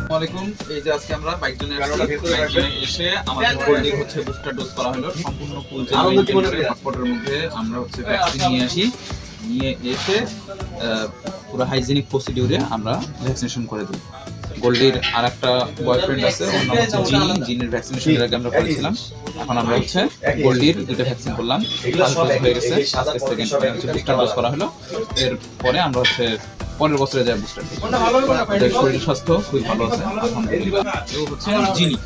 আসসালামু আলাইকুম। এই যে আজকে আমরা বাইকজনে এসে আমাদের গোল্ডি হচ্ছে বুস্টার ডোজ করা হলো। সম্পূর্ণ ফুল হটপটের মধ্যে আমরা হচ্ছে ভ্যাকসিন নিয়ে আসি, নিয়ে এসে পুরো হাইজিনিক প্রসিডিউরে আমরা ভ্যাকসিনেশন করে দিই। গোল্ডির আর একটা বয়ফ্রেন্ড আছে, ওর নাম হচ্ছে জিনি। জিনির ভ্যাকসিনেশনের আগে আমরা করেছিলাম। এখন আমরা হচ্ছে গোল্ডির দুটো ভ্যাকসিন করলাম, হয়ে গেছে। আজকে সেকেন্ড বুস্টার ডোজ করা হলো। এরপরে আমরা হচ্ছে পরের বছরে যায় বুস্টার ডোজ। শরীর স্বাস্থ্য খুবই ভালো আছে আলহামদুলিল্লাহ। হচ্ছে জিনি।